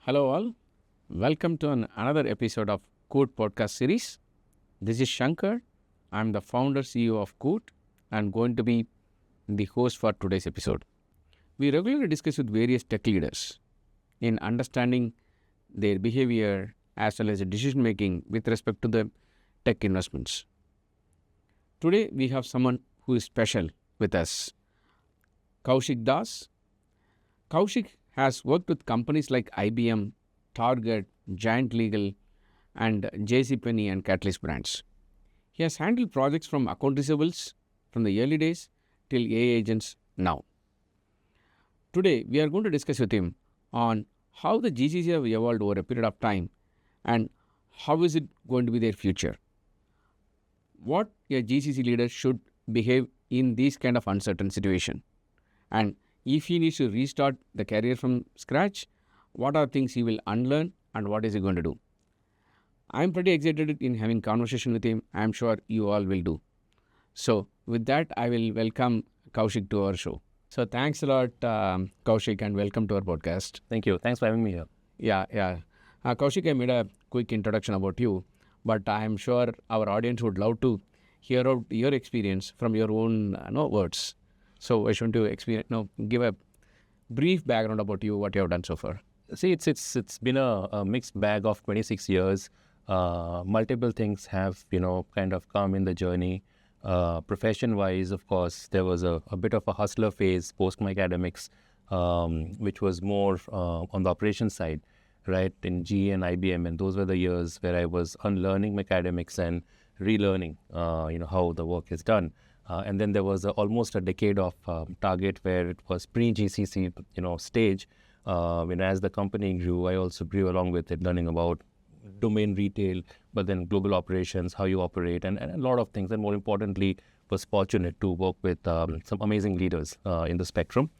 Hello, all. Welcome to another episode of Koot podcast series. This is Sankar. I'm the founder CEO of Koot and going to be the host for today's episode. We regularly discuss with various tech leaders in understanding their behavior as well as decision making with respect to the tech investments. Today, we have someone who is special with us, Kaushik Das. Kaushik has worked with companies like IBM, Target, Giant Legal, and JCPenney and Catalyst brands. He has handled projects from account receivables from the early days till AI agents now. Today, we are going to discuss with him on how the GCCs have evolved over a period of time and how is it going to be their future. What a GCC leader should behave in this kind of uncertain situation. And if he needs to restart the career from scratch, what are things he will unlearn and what is he going to do? I'm pretty excited in having conversation with him. I'm sure you all will do. So with that, I will welcome Kaushik to our show. So thanks a lot, Kaushik, and welcome to our podcast. Thank you. Thanks for having me here. Yeah. Kaushik, I made a quick introduction about you, but I'm sure our audience would love to hear out your experience from your own words. So I just want to give a brief background about you, what you have done so far. See, it's been a mixed bag of 26 years. Multiple things have, kind of come in the journey. Profession-wise, of course, there was a bit of a hustler phase post my academics, which was more on the operations side, right, in GE and IBM. And those were the years where I was unlearning my academics and relearning, how the work is done. And then there was almost a decade of Target where it was pre-GCC, stage. As the company grew, I also grew along with it, learning about domain retail, but then global operations, how you operate, and a lot of things. And more importantly, was fortunate to work with some amazing leaders in the spectrum.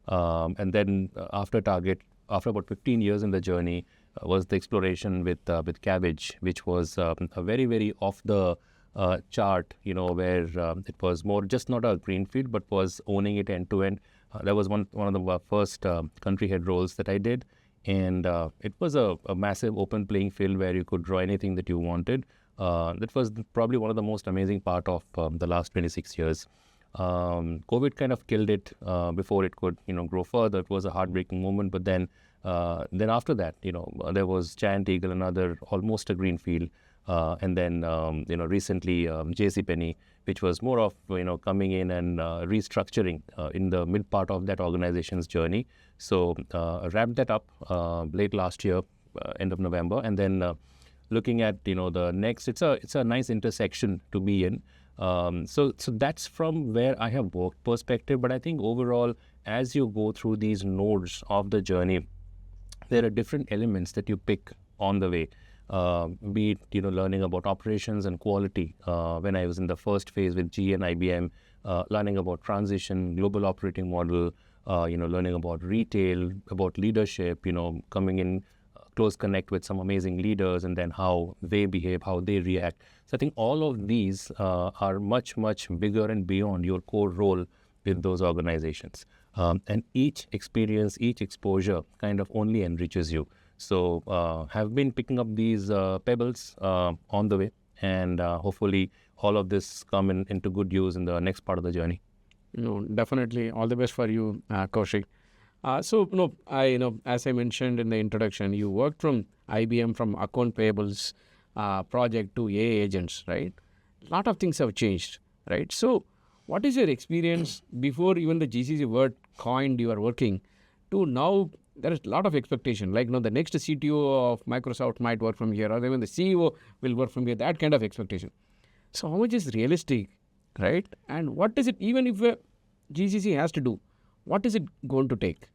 And then after Target, after about 15 years in the journey, was the exploration with Cabbage, which was a very, very off the chart, where it was more just not a greenfield, but was owning it end to end. That was one of the first country head roles that I did. And it was a massive open playing field where you could draw anything that you wanted. That was probably one of the most amazing part of the last 26 years. COVID kind of killed it before it could, grow further. It was a heartbreaking moment. But then after that, there was Giant Eagle, another almost a greenfield. And then, recently JCPenney, which was more of, coming in and restructuring in the mid part of that organization's journey. So wrapped that up late last year, end of November. And then looking at, the next, it's a nice intersection to be in. So that's from where I have worked perspective. But I think overall, as you go through these nodes of the journey, there are different elements that you pick on the way. Be it, learning about operations and quality when I was in the first phase with GE and IBM, learning about transition, global operating model, learning about retail, about leadership, coming in close connect with some amazing leaders and then how they behave, how they react. So I think all of these are much, much bigger and beyond your core role with those organizations. And each experience, each exposure kind of only enriches you. So have been picking up these pebbles on the way, and hopefully all of this come into good use in the next part of the journey. Definitely all the best for you, Kaushik. As I mentioned in the introduction, you worked from IBM from account payables project to AI agents, right? A lot of things have changed, right? So what is your experience before even the GCC word coined you are working to now? There is a lot of expectation, like the next CTO of Microsoft might work from here, or even the CEO will work from here, that kind of expectation. So how much is realistic, right? And what is it, even if a GCC has to do, what is it going to take?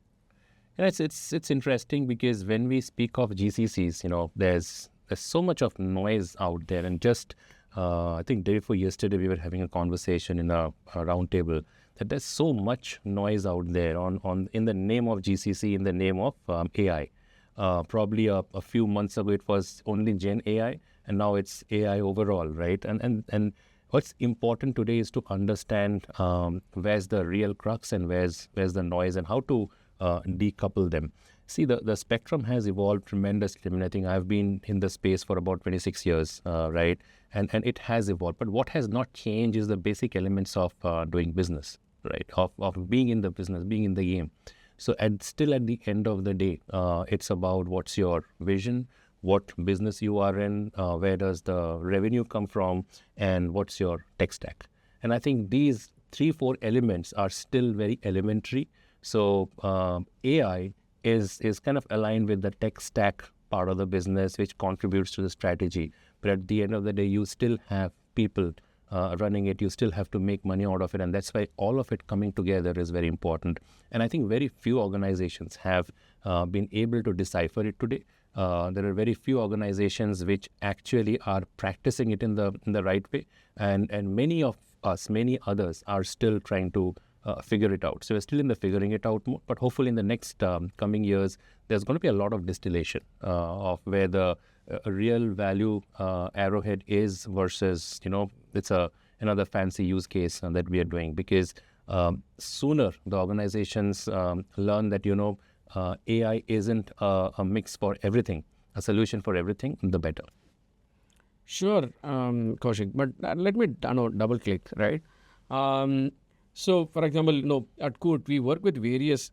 Yeah, it's interesting because when we speak of GCCs, there's so much of noise out there. And just, I think day before yesterday, we were having a conversation in a round table that there's so much noise out there in the name of GCC, in the name of AI. Probably a few months ago, it was only Gen AI, and now it's AI overall, right? And what's important today is to understand where's the real crux and where's the noise and how to decouple them. See, the spectrum has evolved tremendously. I mean, I think I've been in the space for about 26 years, right? And it has evolved. But what has not changed is the basic elements of doing business, right? Of being in the business, being in the game. So still at the end of the day, it's about what's your vision, what business you are in, where does the revenue come from, and what's your tech stack. And I think these 3-4 elements are still very elementary. So AI is kind of aligned with the tech stack part of the business, which contributes to the strategy. But at the end of the day, you still have people running it. You still have to make money out of it. And that's why all of it coming together is very important. And I think very few organizations have been able to decipher it today. There are very few organizations which actually are practicing it in the right way. And many of us, many others are still trying to figure it out. So we're still in the figuring it out mode, but hopefully in the next coming years, there's going to be a lot of distillation of where the real value arrowhead is versus, it's another fancy use case that we are doing, because sooner the organizations learn that, AI isn't a mix for everything, a solution for everything, the better. Sure, Kaushik, but let me double click, right? So, for example, at Koot, we work with various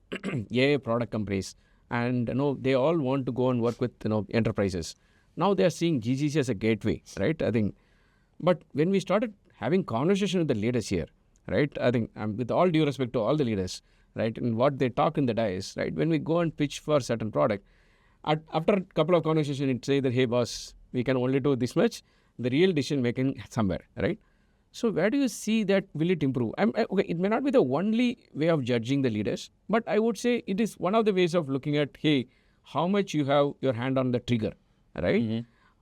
AI product companies, and they all want to go and work with enterprises. Now they are seeing GCC as a gateway, right? I think, but when we started having conversation with the leaders here, right? I think, with all due respect to all the leaders, right, and what they talk in the dice, right? When we go and pitch for certain product, after a couple of conversations, it say that, hey boss, we can only do this much. The real decision making somewhere, right? So where do you see that will it improve? Okay, it may not be the only way of judging the leaders, but I would say it is one of the ways of looking at, hey, how much you have your hand on the trigger, right?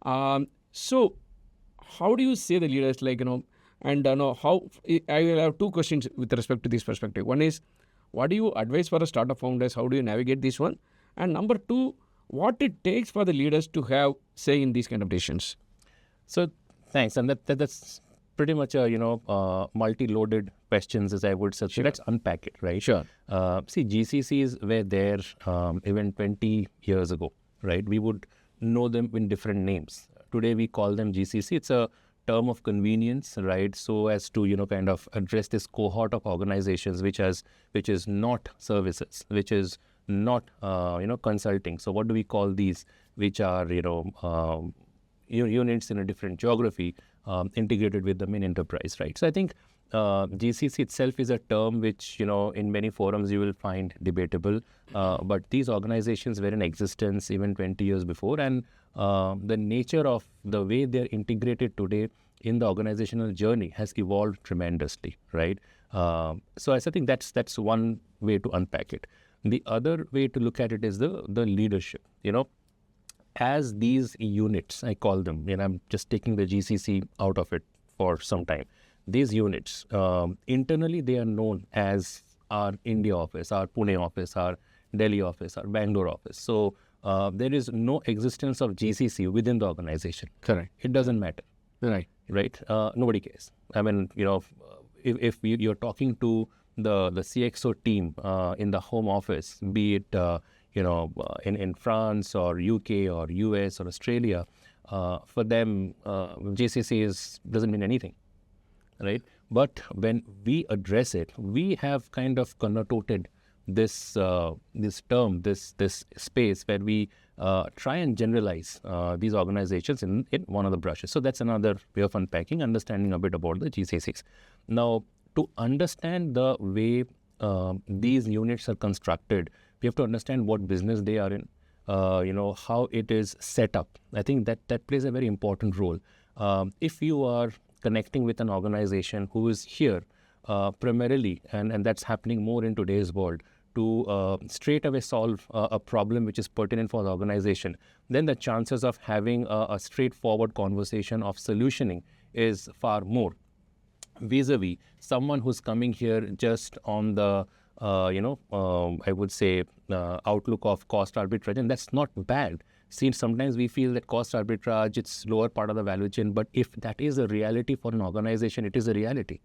Mm-hmm. So how do you say the leaders, and how, I will have two questions with respect to this perspective. One is, what do you advise for a startup founders? How do you navigate this one? And number two, what it takes for the leaders to have say in these kind of decisions? So thanks. And that's pretty much a, multi-loaded questions, as I would say. Sure. Let's unpack it, right? Sure. See, GCCs were there even 20 years ago, right? We would know them in different names. Today, we call them GCC. It's a term of convenience, right? So as to, kind of address this cohort of organizations, which is not services, which is not, consulting. So what do we call these? Which are, units in a different geography, integrated with the main enterprise, right? So I think GCC itself is a term which, in many forums you will find debatable, but these organizations were in existence even 20 years before, and the nature of the way they're integrated today in the organizational journey has evolved tremendously, right? So I think that's one way to unpack it. The other way to look at it is the leadership, as these units, I call them, I'm just taking the GCC out of it for some time. These units, internally, they are known as our India office, our Pune office, our Delhi office, our Bangalore office. So there is no existence of GCC within the organization. Correct. It doesn't matter. Right. Right? Nobody cares. I mean, if you're talking to the CXO team in the home office, be it in France or UK or US or Australia, for them, GCC doesn't mean anything, right? But when we address it, we have kind of connotated this term, this space where we try and generalize these organizations in one of the brushes. So that's another way of unpacking, understanding a bit about the GCCs. Now, to understand the way these units are constructed, we have to understand what business they are in, how it is set up. I think that plays a very important role. If you are connecting with an organization who is here primarily, and that's happening more in today's world, to straight away solve a problem which is pertinent for the organization, then the chances of having a straightforward conversation of solutioning is far more. Vis-a-vis someone who's coming here just on the I would say outlook of cost arbitrage, and that's not bad. See, sometimes we feel that cost arbitrage, it's lower part of the value chain, but if that is a reality for an organization, it is a reality,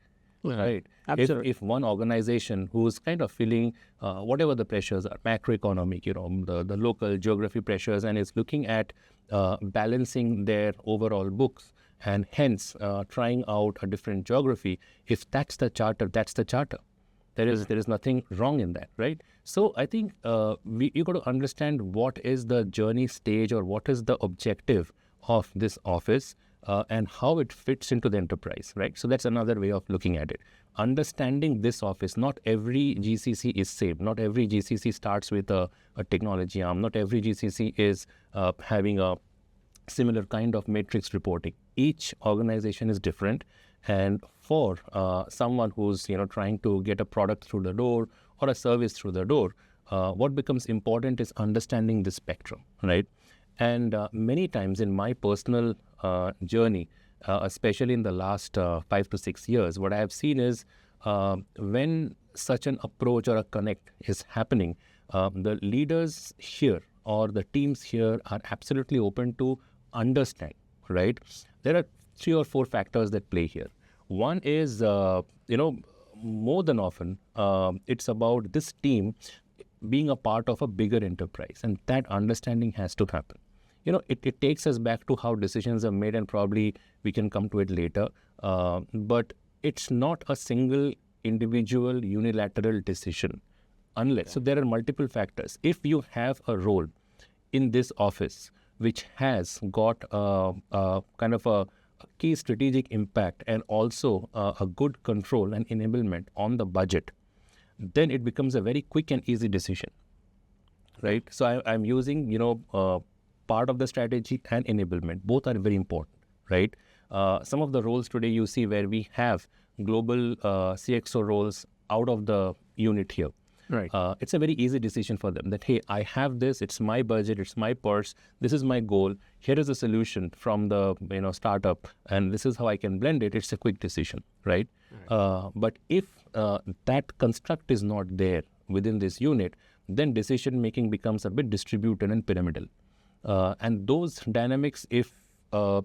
right? Absolutely. If one organization who's kind of feeling whatever the pressures are, macroeconomic, the local geography pressures, and is looking at balancing their overall books and hence trying out a different geography, if that's the charter, that's the charter. There is nothing wrong in that, right? So I think you got to understand what is the journey stage or what is the objective of this office and how it fits into the enterprise, right? So that's another way of looking at it. Understanding this office, not every GCC is same. Not every GCC starts with a technology arm. Not every GCC is having a similar kind of matrix reporting. Each organization is different, and for someone who's trying to get a product through the door or a service through the door, what becomes important is understanding the spectrum, right? And many times in my personal journey, especially in the last 5 to 6 years, what I have seen is when such an approach or a connect is happening, the leaders here or the teams here are absolutely open to understand, right? There are 3 or 4 factors that play here. One is, more than often, it's about this team being a part of a bigger enterprise, and that understanding has to happen. It takes us back to how decisions are made, and probably we can come to it later. But it's not a single individual unilateral decision, unless, so there are multiple factors. If you have a role in this office which has got kind of a key strategic impact and also a good control and enablement on the budget, then it becomes a very quick and easy decision, right? So I'm using, part of the strategy and enablement. Both are very important, right? Some of the roles today you see where we have global CXO roles out of the unit here. Right. It's a very easy decision for them that, hey, I have this, it's my budget, it's my purse, this is my goal, here is a solution from the startup, and this is how I can blend it. It's a quick decision, right? But if that construct is not there within this unit, then decision making becomes a bit distributed and pyramidal. And those dynamics, if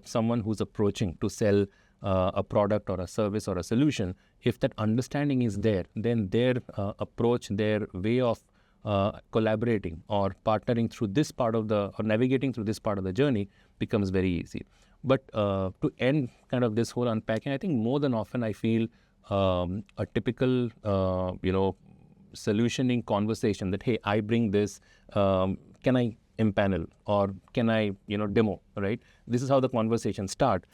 someone who's approaching to sell a product or a service or a solution, if that understanding is there, then their approach, their way of collaborating or partnering through this part of or navigating through this part of the journey becomes very easy. But to end kind of this whole unpacking, I think more than often I feel a typical, solutioning conversation that, hey, I bring this, can I impanel or can I, demo, right? This is how the conversation start.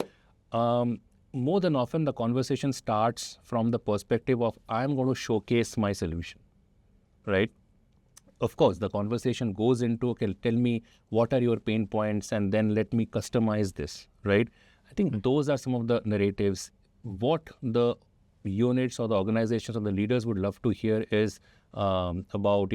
More than often, the conversation starts from the perspective of, I'm going to showcase my solution, right? Of course, the conversation goes into, okay, tell me what are your pain points, and then let me customize this, right? I think those are some of the narratives. What the units or the organizations or the leaders would love to hear is about,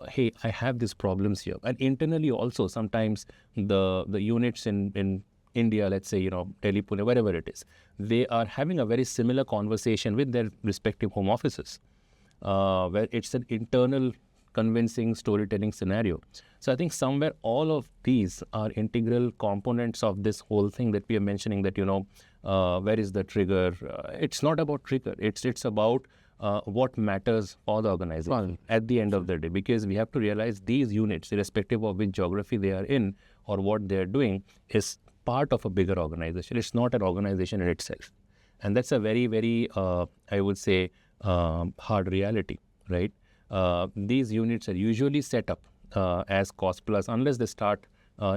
hey, I have these problems here. And internally also, sometimes the units in India, let's say, Delhi, Pune, wherever it is, they are having a very similar conversation with their respective home offices, where it's an internal convincing storytelling scenario. So I think somewhere all of these are integral components of this whole thing that we are mentioning, that, where is the trigger? It's not about trigger. It's about what matters for the organization at the end of the day, because we have to realize these units, irrespective of which geography they are in or what they're doing, is part of a bigger organization. It's not an organization in itself. And that's a very, very, I would say, hard reality, right? These units are usually set up as cost plus, unless they start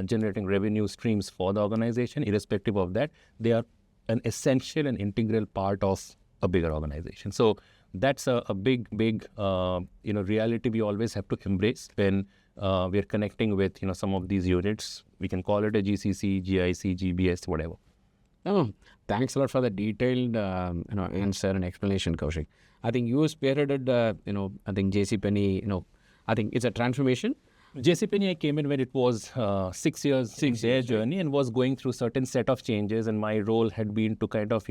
generating revenue streams for the organization. Irrespective of that, they are an essential and integral part of a bigger organization. So that's a big, reality we always have to embrace when we are connecting with, some of these units. We can call it a GCC, GIC, GBS, whatever. Oh, thanks a lot for the detailed, answer and explanation, Kaushik. I think you spearheaded, I think JCPenney, I think it's a transformation. JCPenney, I came in when it was 6 years in their journey and was going through certain set of changes, and my role had been to kind of,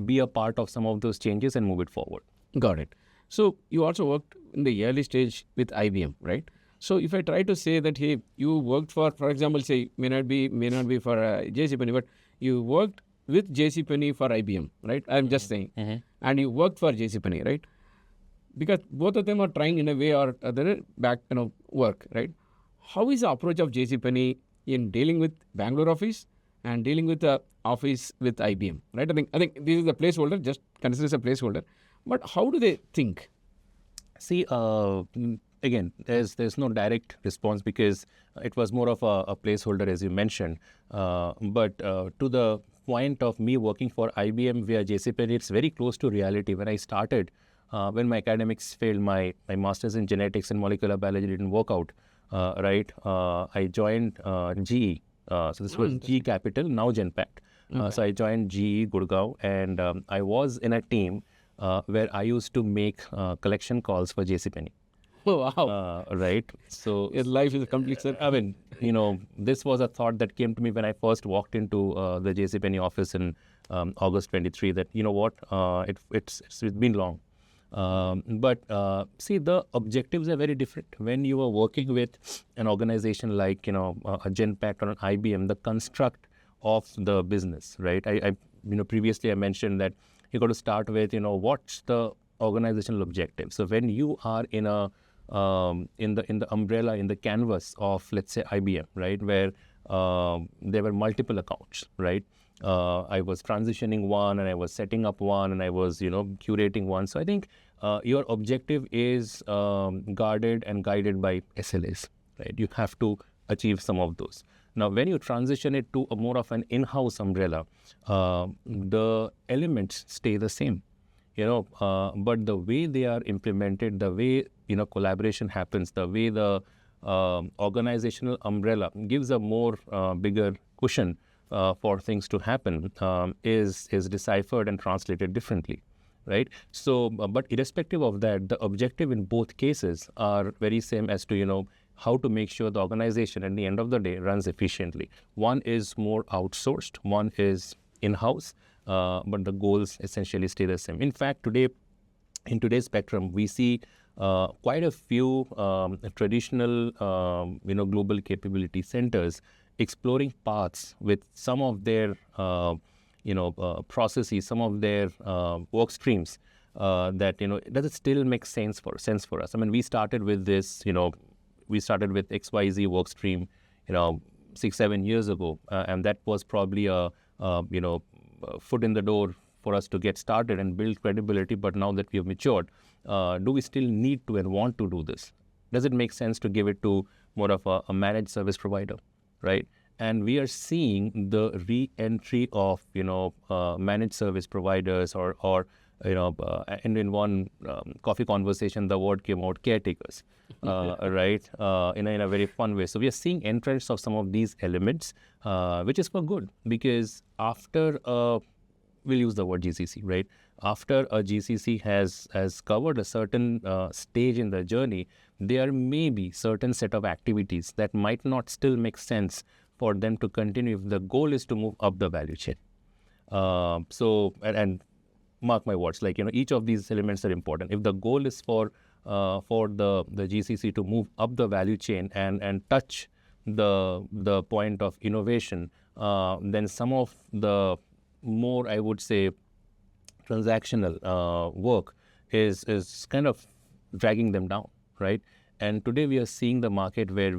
be a part of some of those changes and move it forward. Got it. So you also worked in the early stage with IBM, right? So if I try to say that, hey, you worked for example, say may not be for JCPenney, but you worked with JCPenney for IBM, right? I'm just saying. And you worked for JCPenney, right? Because both of them are trying in a way or other back, work, right? How is the approach of JCPenney in dealing with Bangalore office and dealing with the office with IBM, right? I think this is a placeholder, just consider as a placeholder. But how do they think? See, again, there's no direct response because it was more of a placeholder, as you mentioned. But to the point of me working for IBM via JCPenney, it's very close to reality. When I started, when my academics failed, my master's in genetics and molecular biology didn't work out, right? I joined GE. So this was GE Capital, now Genpact. So I joined GE Gurgaon, and I was in a team where I used to make collection calls for JCPenney. Oh, wow. Right. So Your life is a complete circle. I mean, this was a thought that came to me when I first walked into the JCPenney office in August 23. That what, it's been long, but see, the objectives are very different. When you are working with an organization like a Genpact or an IBM, the construct of the business, right? I previously I mentioned that you got to start with what's the organizational objective. So when you are in a in the umbrella, in the canvas of, let's say, IBM, right, where there were multiple accounts, right? I was transitioning one, and I was setting up one, and I was curating one. So I think your objective is guarded and guided by SLAs, right? You have to achieve some of those. Now, when you transition it to a more of an in-house umbrella, the elements stay the same, but the way they are implemented, the way collaboration happens, the way the organizational umbrella gives a more bigger cushion for things to happen is deciphered and translated differently, right? So, but irrespective of that, the objective in both cases are very same as to how to make sure the organization at the end of the day runs efficiently. One is more outsourced, one is in-house, but the goals essentially stay the same. In fact, in today's spectrum, we see quite a few traditional, global capability centers exploring paths with some of their, processes, some of their work streams that, does it still make sense for us? I mean, we started with this, we started with XYZ work stream, 6-7 years ago, and that was probably a foot in the door for us to get started and build credibility. But now that we have matured, do we still need to and want to do this? Does it make sense to give it to more of a managed service provider, right? And we are seeing the re-entry of managed service providers or and in one coffee conversation, the word came out, caretakers, right? In a very fun way. So we are seeing entrance of some of these elements, which is for good, because after we'll use the word GCC, right? After a GCC has covered a certain stage in the journey, there may be certain set of activities that might not still make sense for them to continue if the goal is to move up the value chain. So mark my words, like each of these elements are important. If the goal is for the GCC to move up the value chain and touch the point of innovation, then some of the more, I would say, transactional work is kind of dragging them down, right? And today we are seeing the market where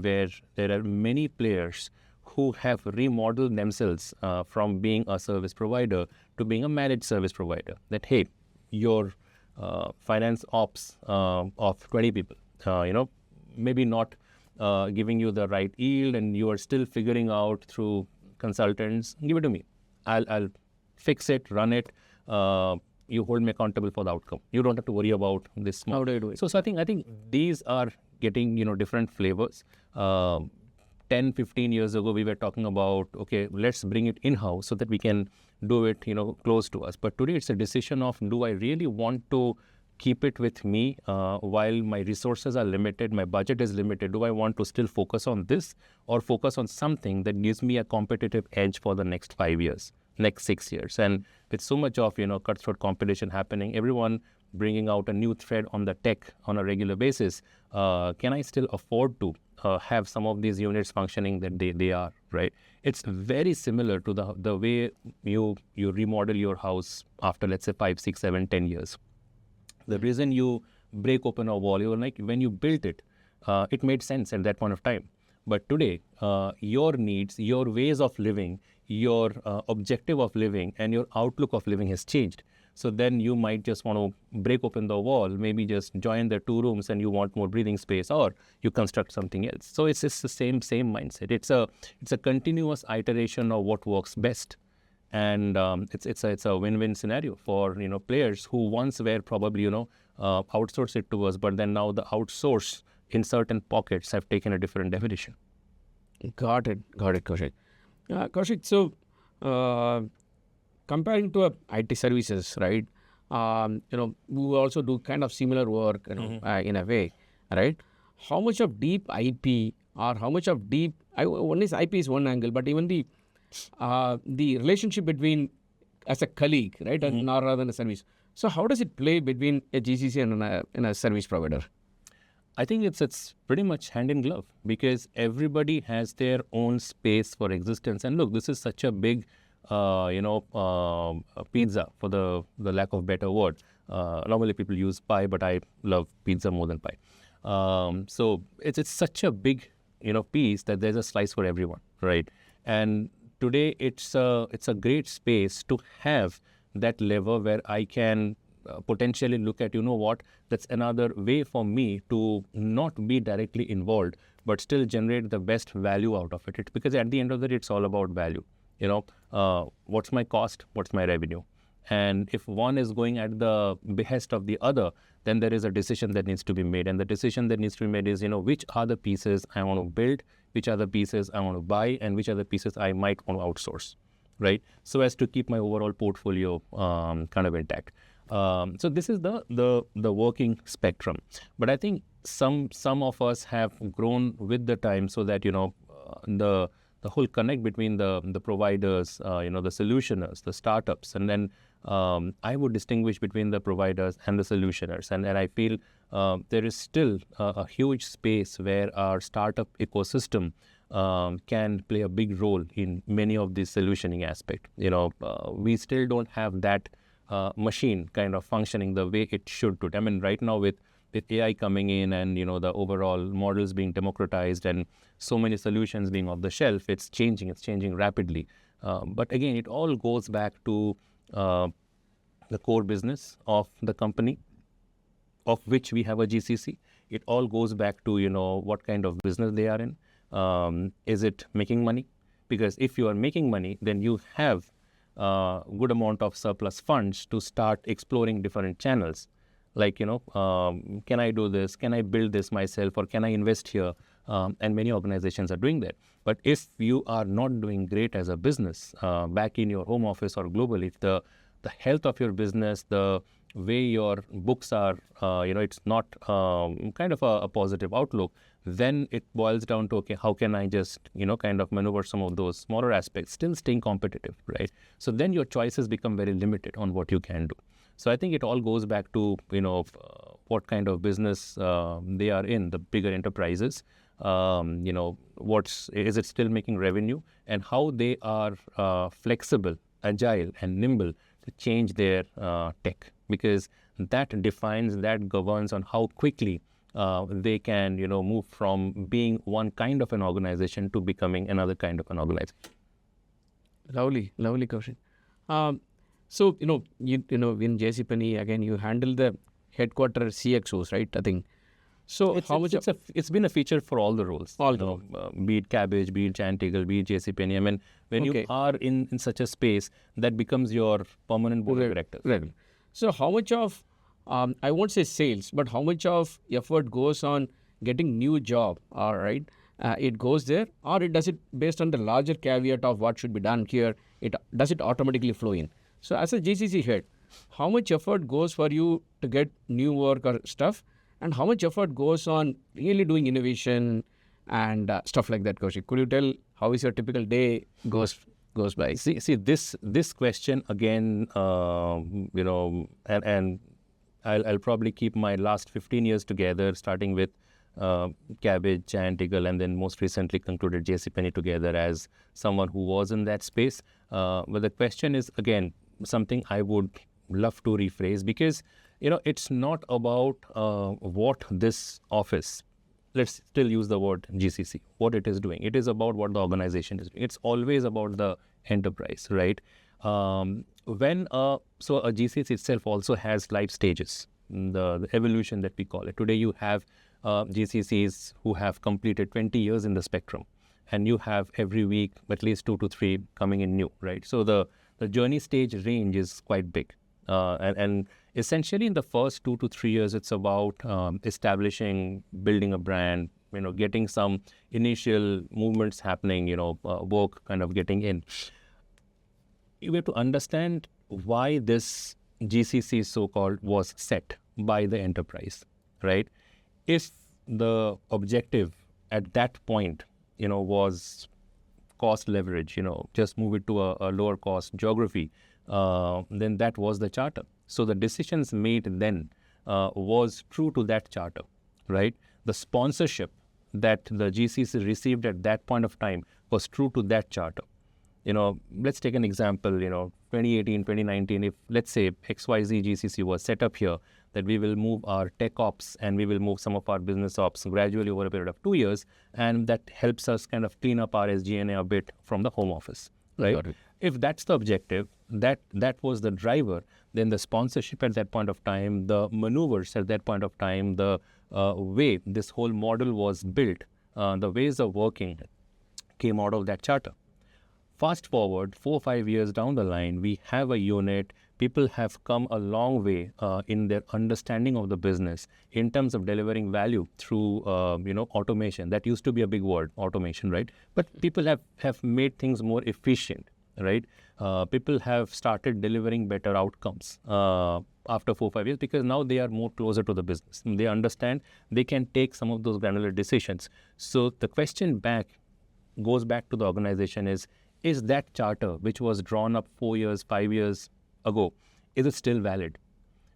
there are many players who have remodeled themselves from being a service provider to being a managed service provider. That, hey, your finance ops of 20 people, maybe not giving you the right yield, and you are still figuring out through consultants, give it to me. I'll fix it, run it. You hold me accountable for the outcome. You don't have to worry about this. How do I do it? So I think these are getting different flavors. 10-15 years ago, we were talking about, okay, let's bring it in-house so that we can do it, close to us. But today it's a decision of, do I really want to keep it with me while my resources are limited, my budget is limited? Do I want to still focus on this, or focus on something that gives me a competitive edge for the next 5 years, next 6 years? And with so much of, cutthroat competition happening, everyone bringing out a new thread on the tech on a regular basis, can I still afford to have some of these units functioning that they are, right? It's very similar to the way you remodel your house after, let's say, 5, 6, 7, 10 years. The reason you break open a wall, you're like, when you built it, it made sense at that point of time. But today, your needs, your ways of living, your objective of living, and your outlook of living has changed. So then you might just want to break open the wall, maybe just join the 2 rooms and you want more breathing space, or you construct something else. So it's the same mindset. It's a continuous iteration of what works best. And it's a win-win scenario for players who once were probably outsourced it to us, but then now the outsource in certain pockets have taken a different definition. Got it, Kaushik. Kaushik, so comparing to IT services, right? We also do kind of similar work, in a way, right? How much of deep IP or how much of deep, only IP is one angle, but even the relationship between as a colleague, right, and rather than a service. So how does it play between a GCC and a service provider? I think it's pretty much hand in glove, because everybody has their own space for existence. And look, this is such a big, pizza, for the lack of better word. Normally people use pie, but I love pizza more than pie. So it's such a big, piece that there's a slice for everyone, right? And today it's a great space to have that lever where I can potentially look at, that's another way for me to not be directly involved, but still generate the best value out of it. Because at the end of the day, it's all about value. What's my cost? What's my revenue? And if one is going at the behest of the other, then there is a decision that needs to be made. And the decision that needs to be made is, which are the pieces I want to build, which are the pieces I want to buy, and which are the pieces I might want to outsource, right? So as to keep my overall portfolio kind of intact. So this is the working spectrum. But I think some of us have grown with the time, so that the whole connect between the providers, the solutioners, the startups, and then I would distinguish between the providers and the solutioners. And I feel there is still a huge space where our startup ecosystem can play a big role in many of these solutioning aspects. We still don't have that machine kind of functioning the way it should do. I mean, right now with AI coming in and, the overall models being democratized and so many solutions being off the shelf, it's changing rapidly. But again, it all goes back to the core business of the company, of which we have a GCC. It all goes back to, what kind of business they are in. Is it making money? Because if you are making money, then you have good amount of surplus funds to start exploring different channels. Like, can I do this? Can I build this myself? Or can I invest here? And many organizations are doing that. But if you are not doing great as a business, back in your home office or globally, if the health of your business, the way your books are, it's not kind of a positive outlook, then it boils down to, okay, how can I just, kind of maneuver some of those smaller aspects, still staying competitive, right? So then your choices become very limited on what you can do. So I think it all goes back to, what kind of business they are in, the bigger enterprises, is it still making revenue, and how they are flexible, agile, and nimble to change their tech, because that defines, that governs on how quickly they can, move from being one kind of an organization to becoming another kind of an organization. Lovely, Kaushik. So, in JCPenney, again, you handle the headquarter CXOs, right? I think. So it's been a feature for all the roles. Be it Cabbage, be it Chantigal, be it JCPenney. I mean, when you are in such a space, that becomes your permanent board of directors. Right. So how much of, I won't say sales, but how much of effort goes on getting new job, all right? It goes there, or does it based on the larger caveat of what should be done here, does it automatically flow in? So as a GCC head, how much effort goes for you to get new work or stuff, and how much effort goes on really doing innovation and stuff like that, Kaushik? Could you tell how is your typical day goes by? See this question again, and I'll probably keep my last 15 years together, starting with Cabbage, Giant Eagle, and then most recently concluded JCPenney together as someone who was in that space. But the question is, again, something I would love to rephrase, because, it's not about what this office, let's still use the word GCC, what it is doing. It is about what the organization is doing. It's always about the enterprise, right? So a GCC itself also has life stages, the evolution that we call it. Today you have GCCs who have completed 20 years in the spectrum, and you have every week at least 2 to 3 coming in new, right? So the journey stage range is quite big. And essentially in the first 2 to 3 years, it's about establishing, building a brand, getting some initial movements happening, work kind of getting in. You have to understand why this GCC so-called was set by the enterprise, right? If the objective at that point, was cost leverage, just move it to a lower cost geography, then that was the charter. So the decisions made then was true to that charter, right? The sponsorship that the GCC received at that point of time was true to that charter. Let's take an example, 2018, 2019, if let's say XYZ GCC was set up here, that we will move our tech ops and we will move some of our business ops gradually over a period of 2 years, and that helps us kind of clean up our SG&A a bit from the home office, right? If that's the objective, that was the driver, then the sponsorship at that point of time, the maneuvers at that point of time, the way this whole model was built, the ways of working came out of that charter. Fast forward 4 or 5 years down the line, we have a unit. People have come a long way in their understanding of the business in terms of delivering value through, automation. That used to be a big word, automation, right? But people have made things more efficient, right? People have started delivering better outcomes after 4 or 5 years, because now they are more closer to the business. They understand they can take some of those granular decisions. So the question goes back to the organization is that charter, which was drawn up 4 years, 5 years ago, is it still valid?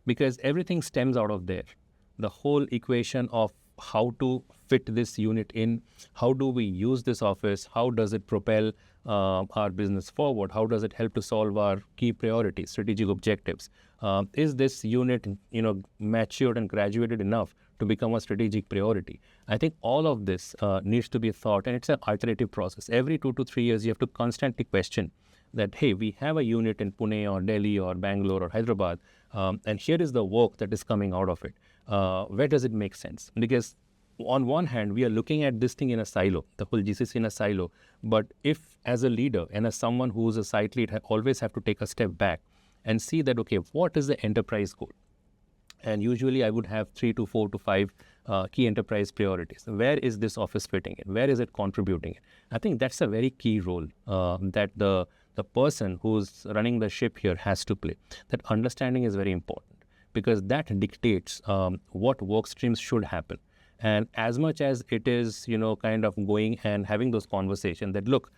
Because everything stems out of there. The whole equation of how to fit this unit in, how do we use this office, how does it propel our business forward, how does it help to solve our key priorities, strategic objectives? Is this unit, matured and graduated enough to become a strategic priority? I think all of this needs to be thought, and it's an iterative process. Every 2 to 3 years, you have to constantly question that, hey, we have a unit in Pune or Delhi or Bangalore or Hyderabad, and here is the work that is coming out of it. Where does it make sense? Because on one hand, we are looking at this thing in a silo, the whole GCC in a silo. But if as a leader and as someone who's a site lead, I always have to take a step back and see that, okay, what is the enterprise goal? And usually I would have 3 to 4 to 5 key enterprise priorities. Where is this office fitting in? Where is it contributing in? I think that's a very key role that the person who's running the ship here has to play. That understanding is very important, because that dictates what work streams should happen. And as much as it is, kind of going and having those conversations that, look,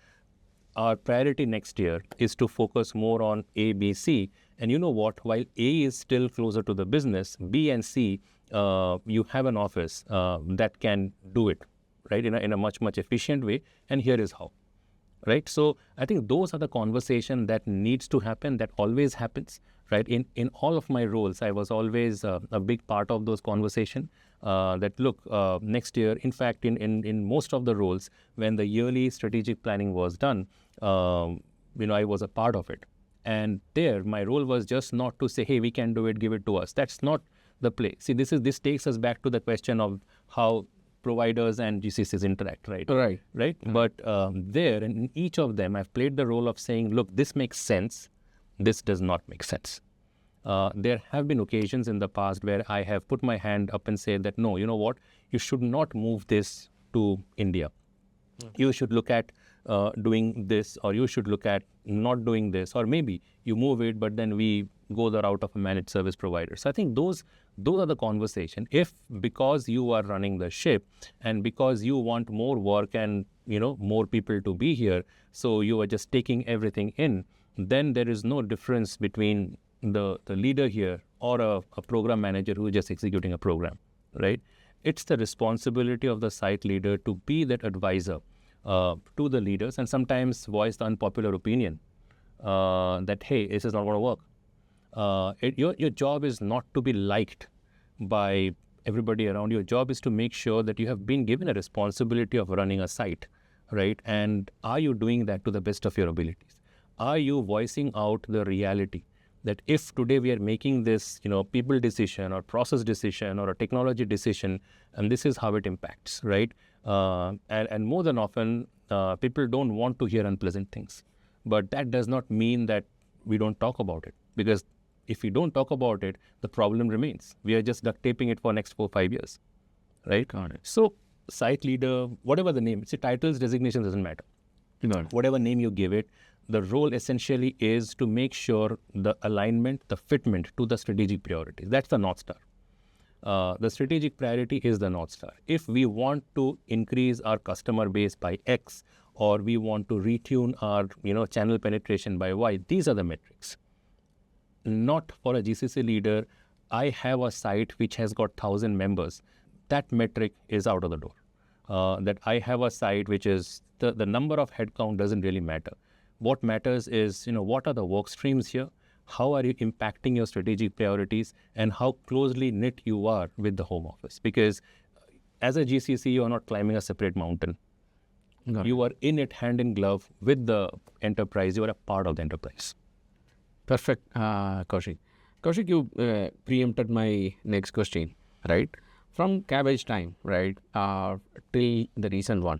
our priority next year is to focus more on A, B, C. And you know what? While A is still closer to the business, B and C, you have an office that can do it, right, in a much, much efficient way. And here is how, right? So I think those are the conversation that needs to happen, that always happens, right? In all of my roles, I was always a big part of those conversations. That look, next year, in fact, in most of the roles, when the yearly strategic planning was done, I was a part of it. And there, my role was just not to say, hey, we can do it, give it to us. That's not the play. See, this takes us back to the question of how providers and GCCs interact, right? Right. But there, in each of them, I've played the role of saying, look, this makes sense. This does not make sense. There have been occasions in the past where I have put my hand up and said that, no, you know what, you should not move this to India. You should look at doing this, or you should look at not doing this, or maybe you move it, but then we go the route of a managed service provider. So I think those are the conversations. If because you are running the ship and because you want more work and, more people to be here, so you are just taking everything in, then there is no difference between the leader here or a program manager who is just executing a program, right? It's the responsibility of the site leader to be that advisor to the leaders and sometimes voice the unpopular opinion that, hey, this is not going to work. Your job is not to be liked by everybody around. Your job is to make sure that you have been given a responsibility of running a site, right? And are you doing that to the best of your abilities? Are you voicing out the reality that if today we are making this, people decision or process decision or a technology decision, and this is how it impacts, right? And more than often, people don't want to hear unpleasant things. But that does not mean that we don't talk about it, because if we don't talk about it, the problem remains. We are just duct taping it for next 4-5 years, right? Got it. So site leader, whatever the name, see, titles, designation doesn't matter. Got it. Whatever name you give it, the role essentially is to make sure the alignment, the fitment to the strategic priorities. That's the North Star. The strategic priority is the North Star. If we want to increase our customer base by X, or we want to retune our channel penetration by Y, these are the metrics. Not for a GCC leader, I have a site which has got 1,000 members. That metric is out of the door. That I have a site which is, the number of headcount doesn't really matter. What matters is, what are the work streams here? How are you impacting your strategic priorities, and how closely knit you are with the home office? Because as a GCC, you are not climbing a separate mountain. You are in it hand in glove with the enterprise. You are a part of the enterprise. Perfect, Kaushik. Kaushik, you preempted my next question, right? From cabbage time, right, till the recent one,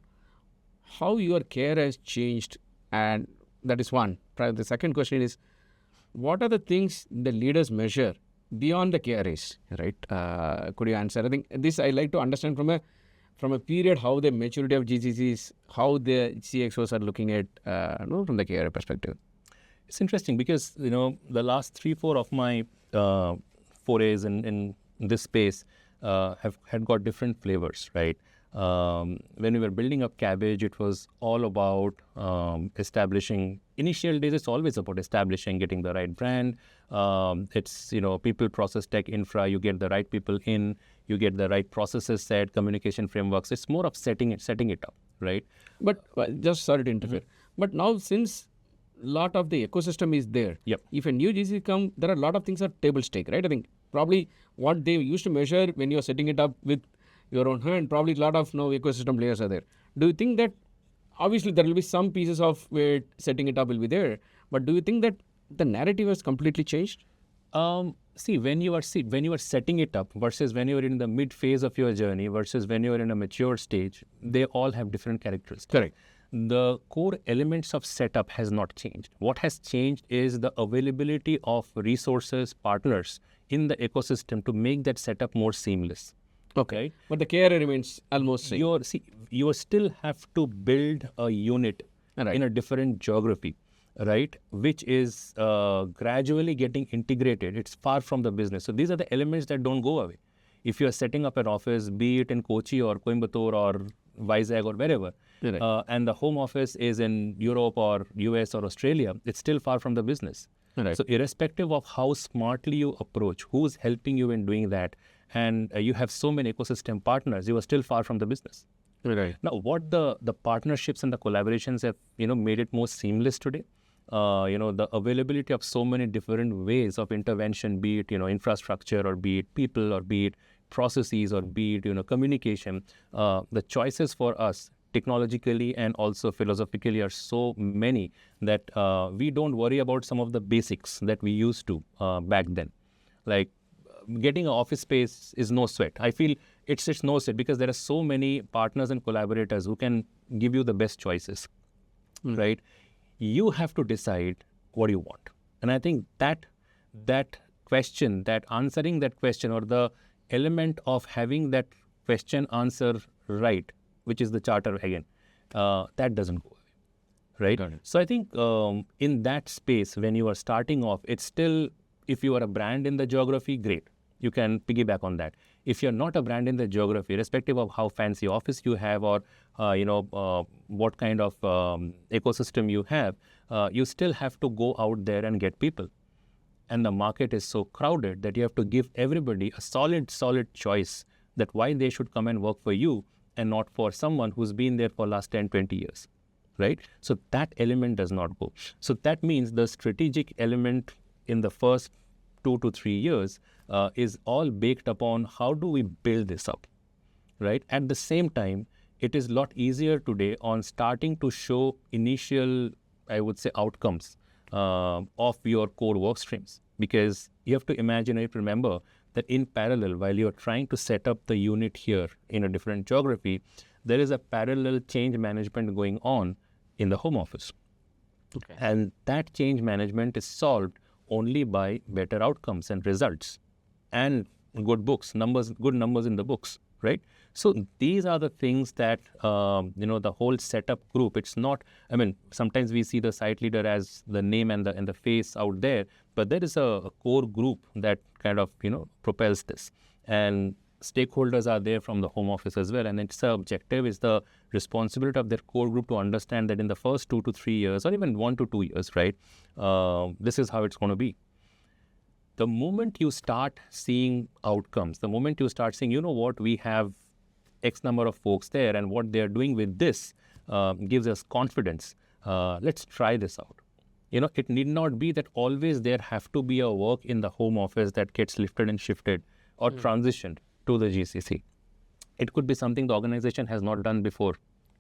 how your care has changed, and that is one. The second question is, what are the things the leaders measure beyond the KRAs, right? Could you answer? I think this I like to understand from a period how the maturity of GCCs, how the CXOs are looking at from the KRA perspective. It's interesting because, the last 3-4 of my forays in this space had got different flavors, right? When we were building up Cabbage, it was all about establishing. Initial days, it's always about establishing, getting the right brand. It's, people, process, tech, infra. You get the right people in, you get the right processes set, communication frameworks. It's more of setting it up, right? But just sorry to interfere. But now, since lot of the ecosystem is there, Yep. if a new GCC come, there are a lot of things at table stake, right? I think probably what they used to measure when you're setting it up with your own hand, probably a lot of now ecosystem layers are there. Do you think that obviously there will be some pieces of where setting it up will be there, but do you think that the narrative has completely changed? When you are setting it up versus when you are in the mid phase of your journey versus when you are in a mature stage, they all have different characteristics. Correct. The core elements of setup has not changed. What has changed is the availability of resources, partners in the ecosystem to make that setup more seamless. Okay. But the KRA remains almost same. You still have to build a unit in a different geography, right? Which is gradually getting integrated. It's far from the business. So these are the elements that don't go away. If you are setting up an office, be it in Kochi or Coimbatore or Vizag or wherever, and the home office is in Europe or US or Australia, it's still far from the business. Right. So irrespective of how smartly you approach, who's helping you in doing that, and you have so many ecosystem partners, you are still far from the business. Right. Now, what the partnerships and the collaborations have made it more seamless today. The availability of so many different ways of intervention, be it infrastructure or be it people or be it processes or be it communication. The choices for us technologically and also philosophically are so many that we don't worry about some of the basics that we used to back then. Like getting an office space is no sweat. I feel it's no sweat because there are so many partners and collaborators who can give you the best choices, right? You have to decide what you want. And I think that question, that answering that question, or the element of having that question answer right, which is the charter again, that doesn't go away, right? Got it. So I think in that space, when you are starting off, it's still, if you are a brand in the geography, great. You can piggyback on that. If you're not a brand in the geography, irrespective of how fancy office you have or what kind of ecosystem you have, you still have to go out there and get people. and the market is so crowded that you have to give everybody a solid choice that why they should come and work for you and not for someone who's been there for last 10, 20 years, right? So that element does not go. So that means the strategic element in the first 2 to 3 years is all baked upon how do we build this up, right? At the same time, it is a lot easier today on starting to show initial, I would say, outcomes of your core work streams, because you have to imagine, you have to remember that in parallel, while you're trying to set up the unit here in a different geography, there is a parallel change management going on in the home office. Okay. And that change management is solved only by better outcomes and results and good books, good numbers in the books, right? So these are the things that, the whole setup group, it's not, sometimes we see the site leader as the name and the face out there, but there is a core group that kind of, propels this. And stakeholders are there from the home office as well. And it's the objective, is the responsibility of their core group to understand that in the first 2 to 3 years, or even 1 to 2 years, right, this is how it's going to be. The moment you start seeing outcomes, the moment you start saying, we have X number of folks there, and what they're doing with this gives us confidence. Let's try this out. It need not be that always there have to be a work in the home office that gets lifted and shifted or transitioned to the GCC. It could be something the organization has not done before.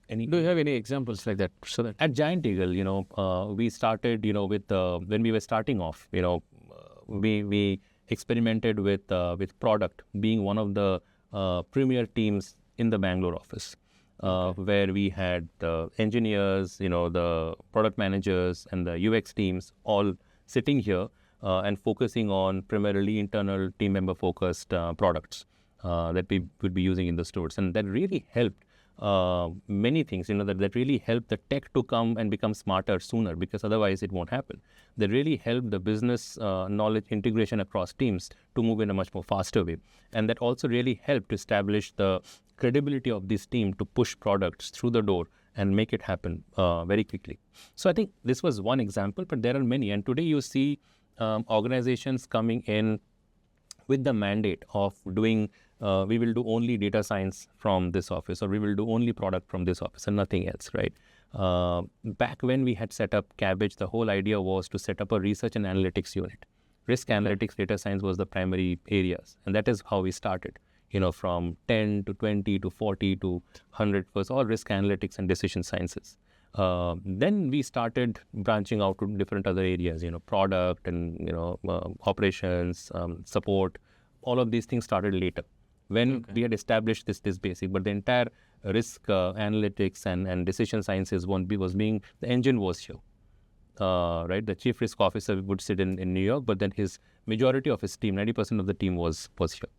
Do you have any examples like that? So that at Giant Eagle, we started, with when we were starting off, we experimented with product being one of the premier teams in the Bangalore office, where we had the engineers, the product managers and the UX teams all sitting here and focusing on primarily internal team member focused products that we would be using in the stores. And that really helped many things, that really helped the tech to come and become smarter sooner, because otherwise it won't happen. That really helped the business knowledge integration across teams to move in a much more faster way. And that also really helped to establish the credibility of this team to push products through the door and make it happen very quickly. So I think this was one example, but there are many. And today you see organizations coming in with the mandate of doing, we will do only data science from this office, or we will do only product from this office and nothing else, right? Back when we had set up Cabbage, the whole idea was to set up a research and analytics unit. Risk analytics, data science was the primary areas. And that is how we started, from 10 to 20 to 40 to 100 was all risk analytics and decision sciences. Then we started branching out to different other areas, product and, operations, support. All of these things started later when we had established this basic, but the entire risk analytics and decision sciences the engine was here, right? The chief risk officer would sit in New York, but then his majority of his team, 90% of the team was here.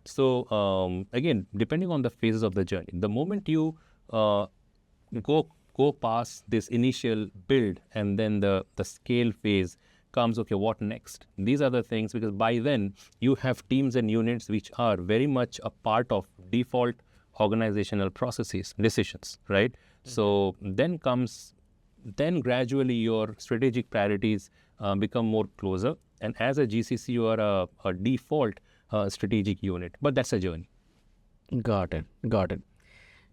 So again, depending on the phases of the journey, the moment you go past this initial build and then the scale phase comes, okay, what next? These are the things, because by then you have teams and units which are very much a part of default organizational processes, decisions, right? Mm-hmm. So then gradually your strategic priorities become more closer. And as a GCC, you are a default strategic unit, but that's a journey. Got it.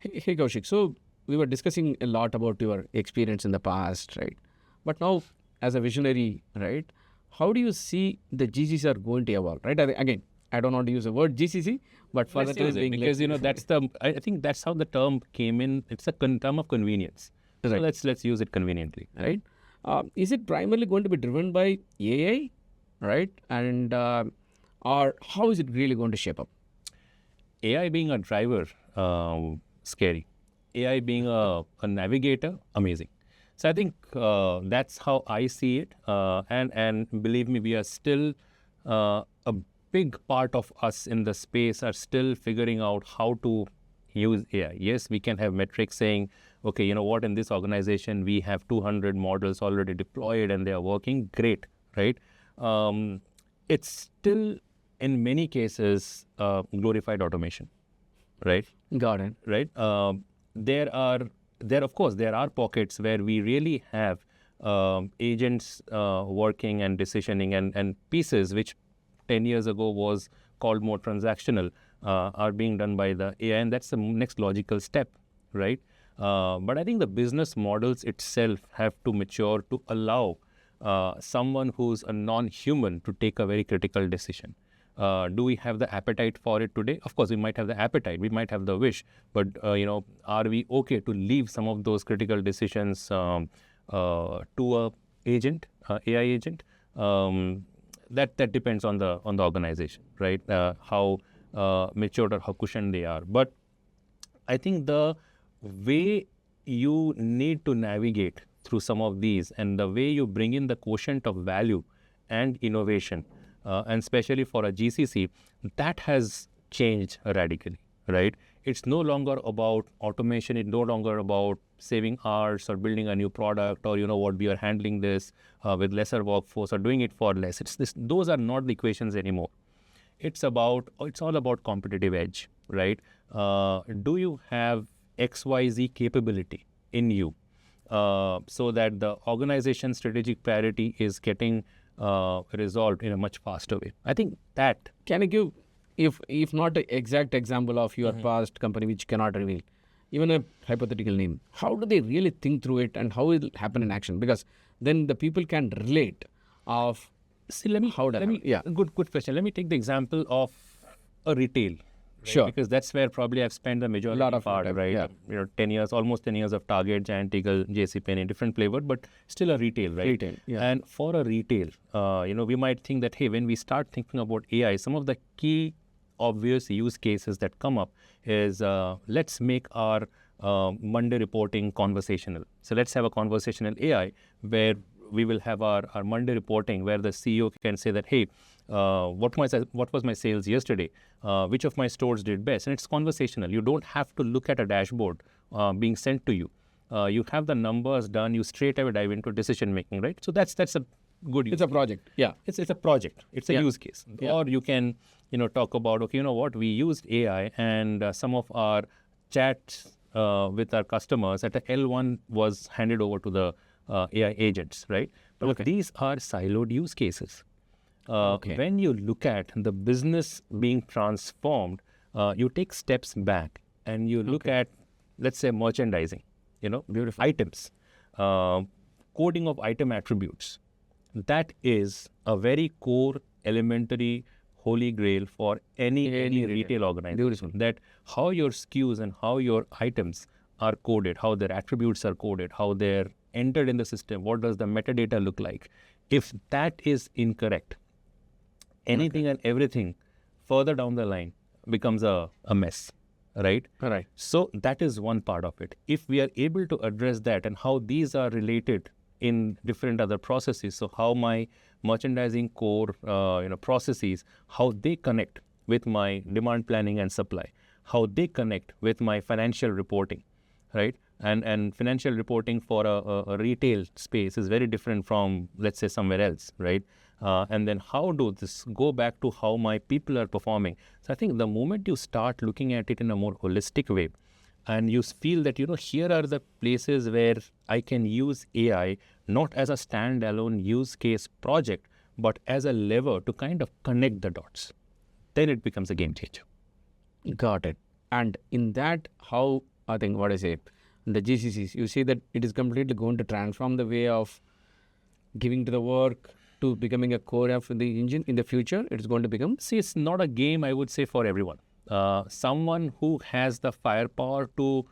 Hey Kaushik, so we were discussing a lot about your experience in the past, right? But now, as a visionary, right, how do you see the GCCs are going to evolve, right? Again, I don't want to use the word GCC, but for the time being, because I think that's how the term came in. It's a term of convenience. Right. So let's use it conveniently, right? Is it primarily going to be driven by AI, right? And or how is it really going to shape up? AI being a driver, scary. AI being a navigator, amazing. So I think that's how I see it. And believe me, we are still, a big part of us in the space are still figuring out how to use AI. Yes, we can have metrics saying, okay, in this organization, we have 200 models already deployed and they are working great, right? It's still, in many cases, glorified automation, right? Got it. Right? There are pockets where we really have agents working and decisioning and pieces which 10 years ago was called more transactional are being done by the AI, and that's the next logical step, right? But I think the business models itself have to mature to allow someone who's a non-human to take a very critical decision. Do we have the appetite for it today? Of course, we might have the appetite, we might have the wish, but are we okay to leave some of those critical decisions to a agent, AI agent? That depends on the organization, right? How matured or how cushioned they are. But I think the way you need to navigate through some of these and the way you bring in the quotient of value and innovation, and especially for a GCC, that has changed radically, right? It's no longer about automation. It's no longer about saving hours or building a new product or, we are handling this with lesser workforce or doing it for less. Those are not the equations anymore. It's all about competitive edge, right? Do you have XYZ capability in you so that the organization's strategic priority is getting resolved in a much faster way? I think that. Can you give, if not an exact example of your past company which cannot reveal, even a hypothetical name, how do they really think through it and how it will happen in action? Because then the people can relate of. See, good question. Let me take the example of a retail. Right? Sure. Because that's where probably I've spent the majority lot of part, time, right? yeah. 10 years, almost 10 years of Target, Giant Eagle, JCPenney, different flavor, but still a retail, right? Retail, yeah. And for a retail, we might think that, hey, when we start thinking about AI, some of the key obvious use cases that come up is let's make our Monday reporting conversational. So let's have a conversational AI where we will have our Monday reporting where the CEO can say that, hey, what was my sales yesterday? Which of my stores did best? And it's conversational. You don't have to look at a dashboard being sent to you. You have the numbers done. You straight away dive into decision making, right? So that's a good use. It's a project. Yeah. It's a project. It's a use case. Yeah. Or you can talk about, okay, we used AI and some of our chats with our customers at a L1 was handed over to the AI agents, right? But these are siloed use cases. When you look at the business being transformed, you take steps back and you look at, let's say, merchandising, Beautiful. items, coding of item attributes. That is a very core, elementary, holy grail for any retail organization. Beautiful. That how your SKUs and how your items are coded, how their attributes are coded, how they're entered in the system, what does the metadata look like? If that is incorrect, anything and everything further down the line becomes a mess, right? Correct. So that is one part of it. If we are able to address that and how these are related in different other processes, so how my merchandising core processes, how they connect with my demand planning and supply, how they connect with my financial reporting, right? And financial reporting for a retail space is very different from, let's say, somewhere else, right? And then how do this go back to how my people are performing? So I think the moment you start looking at it in a more holistic way, and you feel that, here are the places where I can use AI, not as a standalone use case project, but as a lever to kind of connect the dots, then it becomes a game changer. Got it. And in that, how, I think, the GCCs, you say that it is completely going to transform the way of giving to the work to becoming a core of the engine in the future. It's going to become. See, it's not a game, I would say, for everyone. Someone who has the firepower to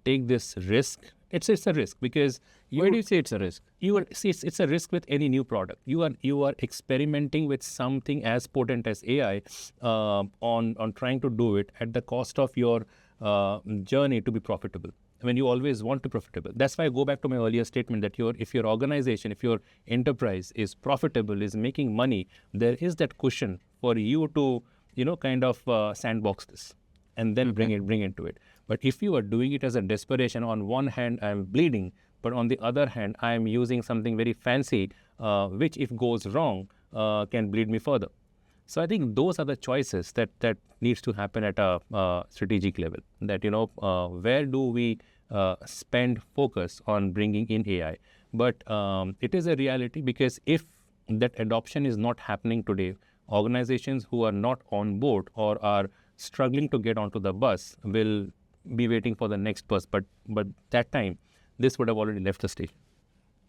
take this risk, it's a risk because. Why do you say it's a risk? It's a risk with any new product. You are experimenting with something as potent as AI on trying to do it at the cost of your journey to be profitable. I mean, you always want to be profitable. That's why I go back to my earlier statement that if your organization, if your enterprise is profitable, is making money, there is that cushion for you to, kind of sandbox this and then bring it to it. But if you are doing it as a desperation, on one hand, I'm bleeding, but on the other hand, I'm using something very fancy, which if goes wrong, can bleed me further. So I think those are the choices that needs to happen at a strategic level. That, where do we spend focus on bringing in AI? But it is a reality, because if that adoption is not happening today, organizations who are not on board or are struggling to get onto the bus will be waiting for the next bus. But that time, this would have already left the station.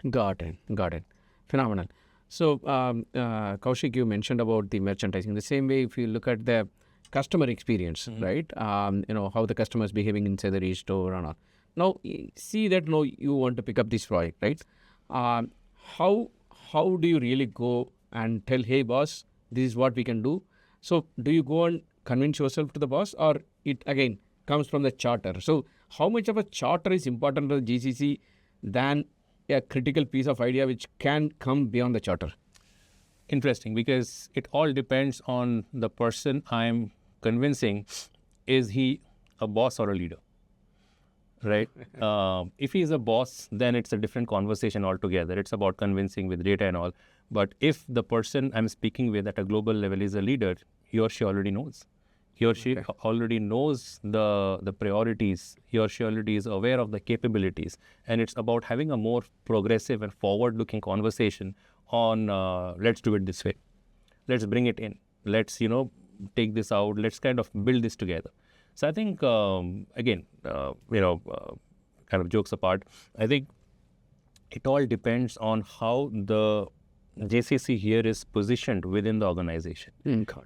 Got it. Phenomenal. So, Kaushik, you mentioned about the merchandising. The same way, if you look at the customer experience, right? How the customer is behaving inside the store and all. Now, see that now you want to pick up this project, right? How do you really go and tell, hey, boss, this is what we can do? So, do you go and convince yourself to the boss, or it again comes from the charter? So, how much of a charter is important to the GCC than a critical piece of idea which can come beyond the charter? Interesting, because it all depends on the person I'm convincing. Is he a boss or a leader? Right? If he's a boss, then it's a different conversation altogether. It's about convincing with data and all. But if the person I'm speaking with at a global level is a leader, he or she already knows. He or she already knows the priorities. He or she already is aware of the capabilities. And it's about having a more progressive and forward-looking conversation on let's do it this way. Let's bring it in. Let's, take this out. Let's kind of build this together. So I think, again, kind of jokes apart, I think it all depends on how the JCC here is positioned within the organization.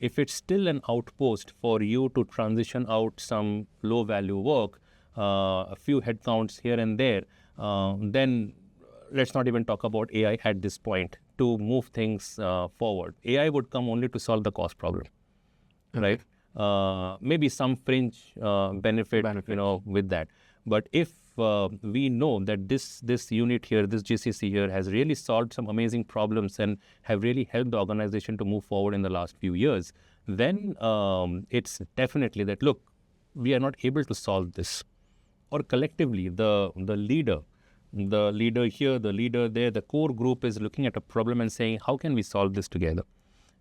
If it's still an outpost for you to transition out some low-value work, a few headcounts here and there, then let's not even talk about AI at this point to move things forward. AI would come only to solve the cost problem, right? Maybe some fringe benefit, with that. But if we know that this unit here, this GCC here, has really solved some amazing problems and have really helped the organization to move forward in the last few years, then it's definitely that, look, we are not able to solve this. Or collectively, the leader here, the leader there, the core group is looking at a problem and saying, how can we solve this together?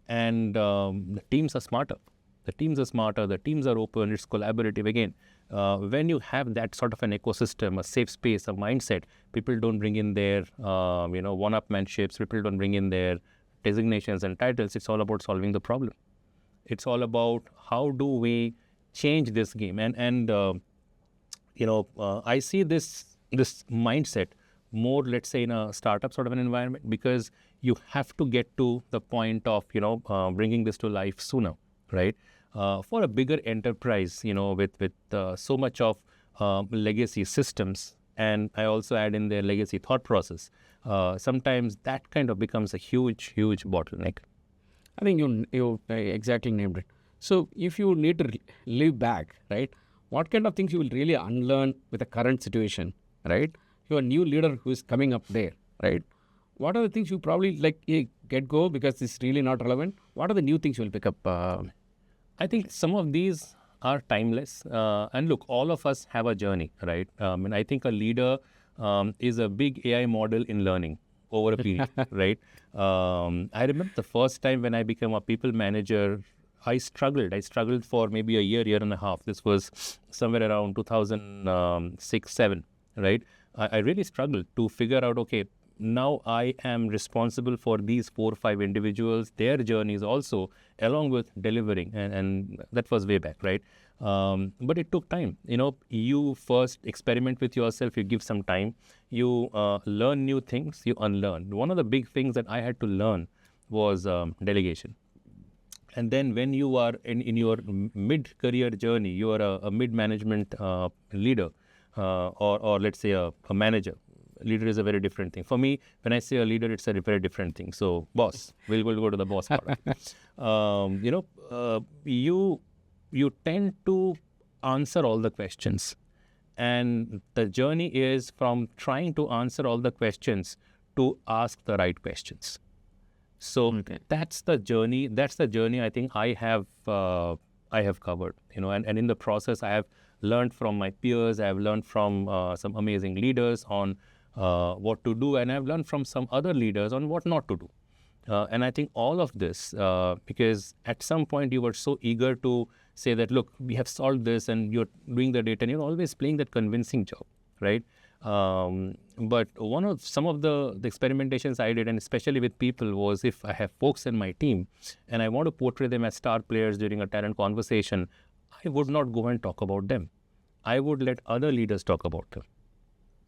And the teams are smarter. The teams are open, it's collaborative. Again, when you have that sort of an ecosystem, a safe space, a mindset, people don't bring in their, one-upmanships, people don't bring in their designations and titles. It's all about solving the problem. It's all about how do we change this game. And I see this mindset more, let's say, in a startup sort of an environment, because you have to get to the point of, bringing this to life sooner, right? For a bigger enterprise, with so much of legacy systems, and I also add in their legacy thought process, sometimes that kind of becomes a huge bottleneck. I think you exactly named it. So if you need to live back, right, what kind of things you will really unlearn with the current situation, right? Your new leader who is coming up there, right? What are the things you probably get go because it's really not relevant? What are the new things you will pick up? I think some of these are timeless. And look, all of us have a journey, right? And I think a leader is a big AI model in learning over a period, right? I remember the first time when I became a people manager, I struggled for maybe a year and a half. This was somewhere around 2006-07, right? I really struggled to figure out, okay, now I am responsible for these 4 or 5 individuals, their journeys also, along with delivering. And that was way back, right? But it took time. You first experiment with yourself, you give some time, you learn new things, you unlearn. One of the big things that I had to learn was delegation. And then when you are in your mid-career journey, you are a mid-management leader or let's say a manager. Leader is a very different thing. For me, when I say a leader, it's a very different thing. So boss, we'll go to the boss part. You tend to answer all the questions. And the journey is from trying to answer all the questions to ask the right questions. So that's the journey. That's the journey I think I have covered. And in the process, I have learned from my peers. I have learned from some amazing leaders on what to do, and I've learned from some other leaders on what not to do. And I think all of this, because at some point you were so eager to say that, look, we have solved this and you're doing the data, and you're always playing that convincing job, right? But some of the experimentations I did, and especially with people, was if I have folks in my team and I want to portray them as star players during a talent conversation, I would not go and talk about them. I would let other leaders talk about them,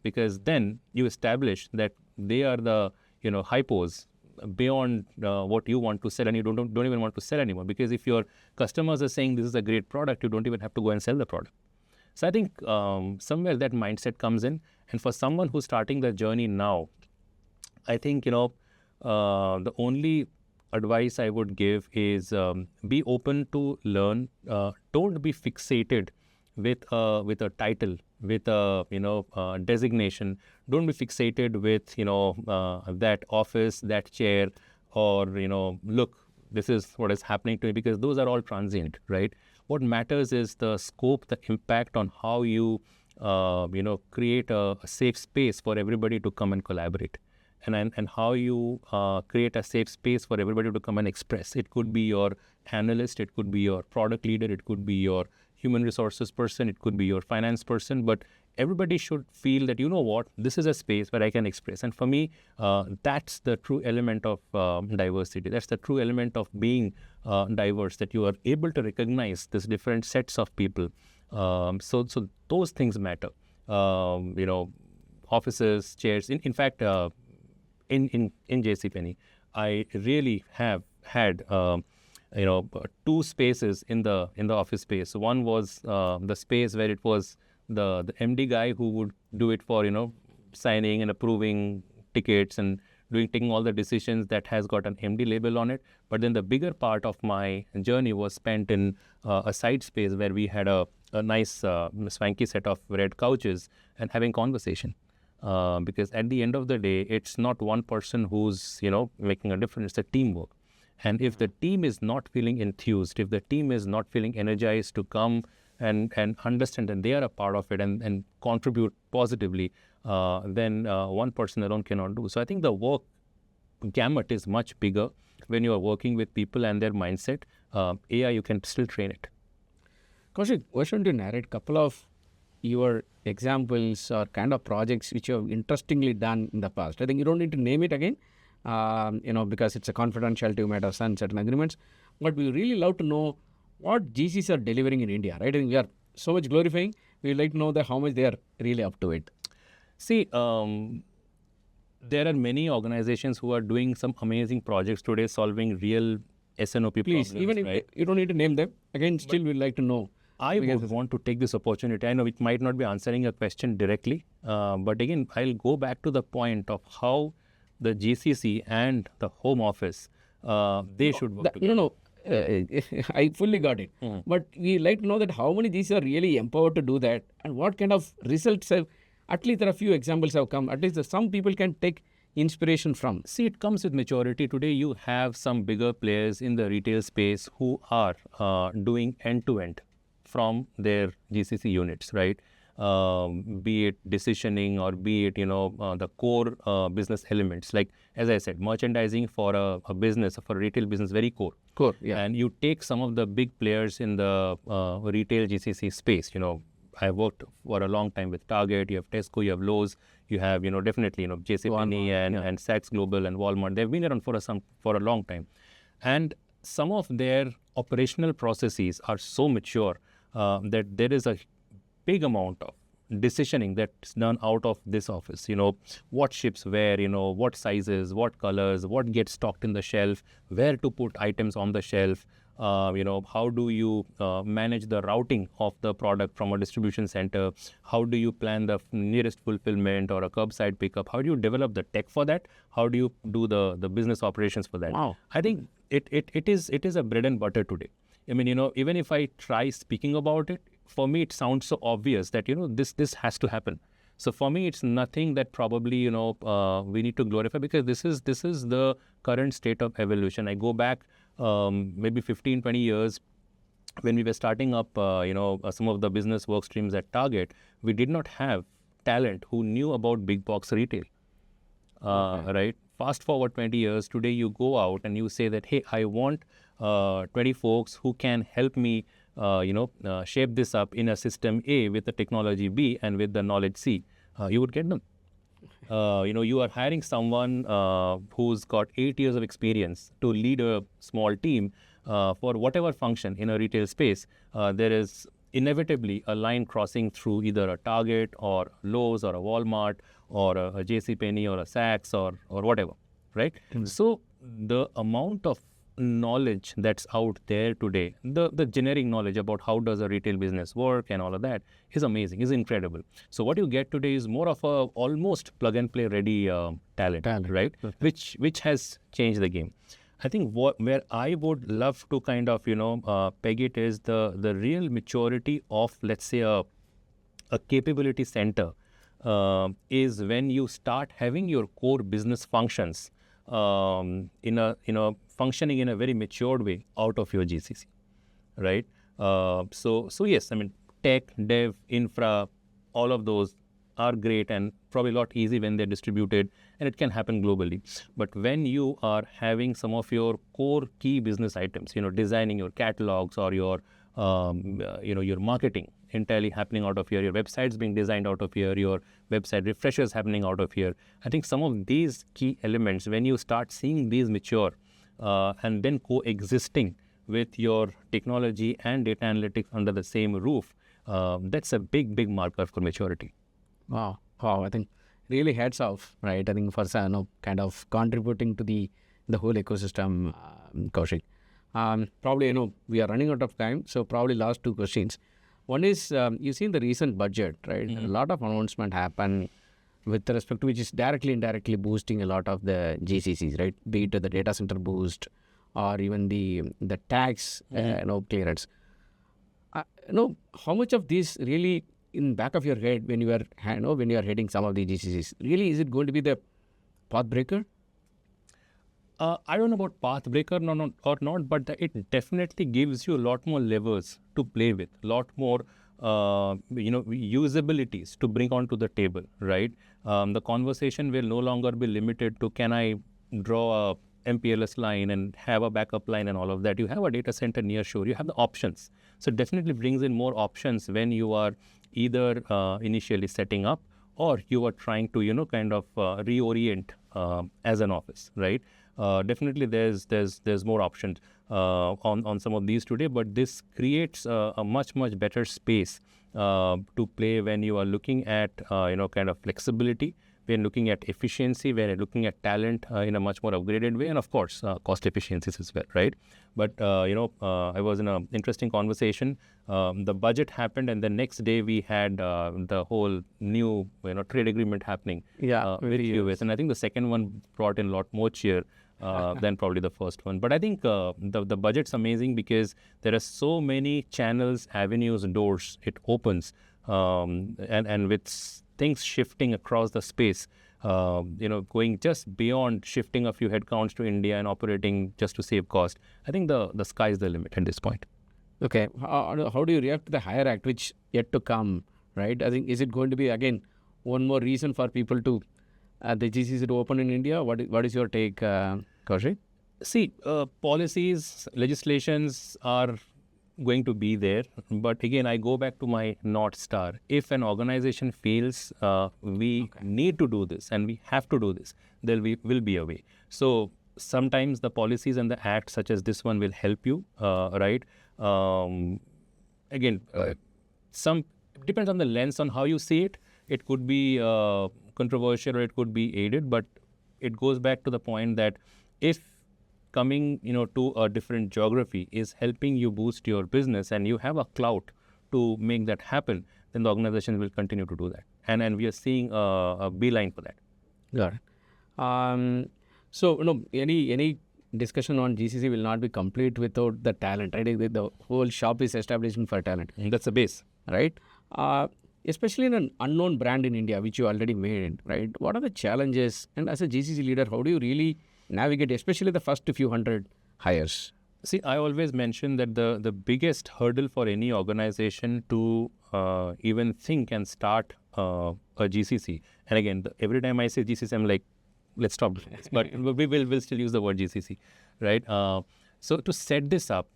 because then you establish that they are the hypos beyond what you want to sell, and you don't even want to sell anymore. Because if your customers are saying this is a great product, you don't even have to go and sell the product. So I think somewhere that mindset comes in. And for someone who's starting the journey now, I think the only advice I would give is be open to learn. Don't be fixated with a title, with a designation. Don't be fixated with that office, that chair, or look, this is what is happening to me, because those are all transient, right? What matters is the scope, the impact on how you create a safe space for everybody to come and collaborate, and how you create a safe space for everybody to come and express. It could be your analyst, it could be your product leader, it could be your human resources person, it could be your finance person, but everybody should feel that, this is a space where I can express. And for me, that's the true element of diversity. That's the true element of being diverse, that you are able to recognize these different sets of people. So those things matter. Offices, chairs. In fact, in JCPenney, I really have had two spaces in the office space. So one was the space where it was the MD guy who would do it for signing and approving tickets and taking all the decisions that has got an MD label on it. But then the bigger part of my journey was spent in a side space where we had a nice swanky set of red couches and having conversation. Because at the end of the day, it's not one person who's making a difference. It's a teamwork. And if the team is not feeling enthused, if the team is not feeling energized to come and understand that they are a part of it and contribute positively, then one person alone cannot do. So I think the work gamut is much bigger when you are working with people and their mindset. AI, you can still train it. Kaushik, why shouldn't you narrate a couple of your examples or kind of projects which you have interestingly done in the past? I think you don't need to name it again, because it's a confidentiality, you might have signed certain agreements. But we really love to know what GCs are delivering in India, right? I think we are so much glorifying. We'd like to know how much they are really up to it. See, there are many organizations who are doing some amazing projects today, solving real SNOP Please, problems. even if right? you don't need to name them, again, still we'd like to know. I would want to take this opportunity. I know it might not be answering your question directly, but again, I'll go back to the point of how the GCC and the Home Office, they should work together. I fully got it. But we like to know that how many GCs are really empowered to do that, and what kind of results have, at least there are a few examples have come, at least some people can take inspiration from. See, it comes with maturity. Today, you have some bigger players in the retail space who are doing end-to-end from their GCC units, right? Be it decisioning or be it, the core business elements. Like, as I said, merchandising for a business, for a retail business, very core. Core, yeah. And you take some of the big players in the retail GCC space. I worked for a long time with Target, you have Tesco, you have Lowe's, you have, definitely, JCPenney and Saks Global and Walmart. They've been around for a long time. And some of their operational processes are so mature that there is a big amount of decisioning that's done out of this office. What ships where, what sizes, what colors, what gets stocked in the shelf, where to put items on the shelf, how do you manage the routing of the product from a distribution center, how do you plan the nearest fulfillment or a curbside pickup, how do you develop the tech for that, how do you do the business operations for that. Wow. I think it is a bread and butter today. I mean, even if I try speaking about it, for me, it sounds so obvious that, this has to happen. So for me, it's nothing that probably, we need to glorify, because this is the current state of evolution. I go back maybe 15, 20 years when we were starting up, some of the business work streams at Target. We did not have talent who knew about big box retail, right? Fast forward 20 years, today you go out and you say that, hey, I want 20 folks who can help me shape this up in a system A with the technology B and with the knowledge C. you would get them. You are hiring someone who's got 8 years of experience to lead a small team for whatever function in a retail space. There is inevitably a line crossing through either a Target or Lowe's or a Walmart or a JCPenney or a Saks or whatever, right? So the amount of knowledge that's out there today, the generic knowledge about how does a retail business work and all of that is amazing, is incredible. So what you get today is more of a almost plug and play ready talent, right? Which has changed the game. I think where I would love to kind of peg it is the real maturity of, let's say, a capability center is when you start having your core business functions functioning in a very matured way out of your GCC, right? So yes, I mean, tech, dev, infra, all of those are great and probably a lot easy when they're distributed, and it can happen globally. But when you are having some of your core key business items, designing your catalogs or your marketing entirely happening out of here, your websites being designed out of here, your website refreshers happening out of here. I think some of these key elements, when you start seeing these mature and then coexisting with your technology and data analytics under the same roof, that's a big marker for maturity. Wow. I think really hats off, right? I think for kind of contributing to the whole ecosystem, Kaushik. Probably, we are running out of time, so probably last two questions. One is, you've seen the recent budget, right? A lot of announcement happen with respect to which is directly, indirectly boosting a lot of the GCCs, right? Be it the data center boost or even the tax, clearance. How much of this really in back of your head when you are, when you are heading some of the GCCs, really is it going to be the path breaker? I don't know about path breaker or not, but it definitely gives you a lot more levers to play with, a lot more usabilities to bring onto the table, right? The conversation will no longer be limited to, can I draw a MPLS line and have a backup line and all of that. You have a data center near shore, you have the options. So it definitely brings in more options when you are either initially setting up or you are trying to reorient as an office, right? Definitely there's more options on some of these today, but this creates a much better space to play when you are looking at flexibility, when looking at efficiency, when you're looking at talent in a much more upgraded way, and of course cost efficiencies as well, right? But I was in an interesting conversation. The budget happened, and the next day we had the whole new trade agreement happening with US, and I think the second one brought in a lot more cheer than probably the first one. But I think the budget's amazing because there are so many channels, avenues, doors it opens, and with things shifting across the space, going just beyond shifting a few headcounts to India and operating just to save cost. I think the sky's the limit at this point. Okay. How do you react to the Hire Act, which yet to come, right? I think, is it going to be, again, one more reason for people to, the GCC to open in India? What is your take, Kaushik? See, policies, legislations are going to be there, but again, I go back to my North Star. If an organization feels we need to do this and we have to do this, there will be a way. So sometimes the policies and the acts such as this one will help you, right? Again, some depends on the lens on how you see it. It could be controversial or it could be aided, but it goes back to the point that if coming to a different geography is helping you boost your business and you have a clout to make that happen, then the organization will continue to do that. And we are seeing a beeline for that. Got it. So, any discussion on GCC will not be complete without the talent, right? The whole shop is establishing for talent. That's the base. Right? Especially in an unknown brand in India, which you already made, right? What are the challenges? And as a GCC leader, how do you really navigate, especially the first few hundred hires? See, I always mention that the biggest hurdle for any organization to even think and start a GCC, and again, every time I say GCC, I'm like, let's stop this. But we'll still use the word GCC, right? So to set this up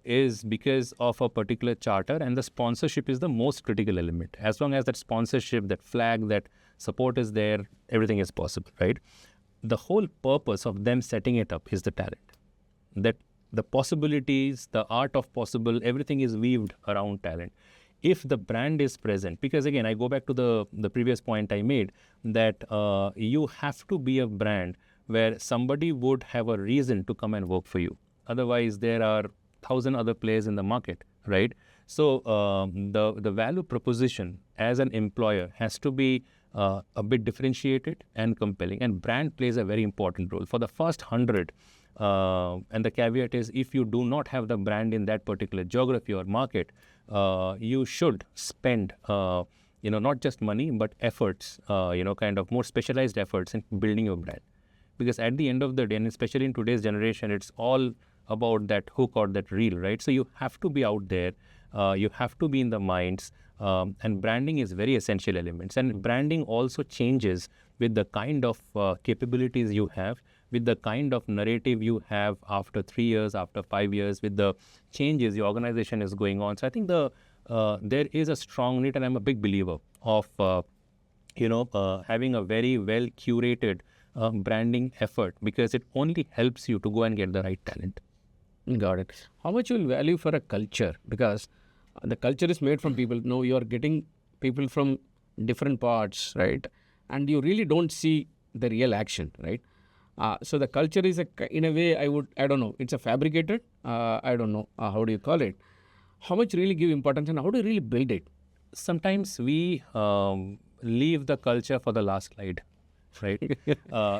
is because of a particular charter, and the sponsorship is the most critical element. As long as that sponsorship, that flag, that support is there, everything is possible, right? The whole purpose of them setting it up is the talent. That the possibilities, the art of possible, everything is weaved around talent. If the brand is present, because again, I go back to the previous point I made, that you have to be a brand where somebody would have a reason to come and work for you. Otherwise, there are 1,000 other players in the market, right? So the value proposition as an employer has to be a bit differentiated and compelling. And brand plays a very important role. For the first 100, and the caveat is, if you do not have the brand in that particular geography or market, you should spend, not just money, but efforts, kind of more specialized efforts in building your brand. Because at the end of the day, and especially in today's generation, it's all about that hook or that reel, right? So you have to be out there, you have to be in the minds, and branding is very essential elements. And branding also changes with the kind of capabilities you have, with the kind of narrative you have after 3 years, after 5 years, with the changes your organization is going on. So I think there is a strong need, and I'm a big believer of having a very well curated branding effort, because it only helps you to go and get the right talent. Got it. How much you will value for a culture? Because the culture is made from people. No, you are getting people from different parts, right? And you really don't see the real action, right? So the culture is in a way, I don't know, it's a fabricated, I don't know, how do you call it? How much really give importance, and how do you really build it? Sometimes we leave the culture for the last slide, right?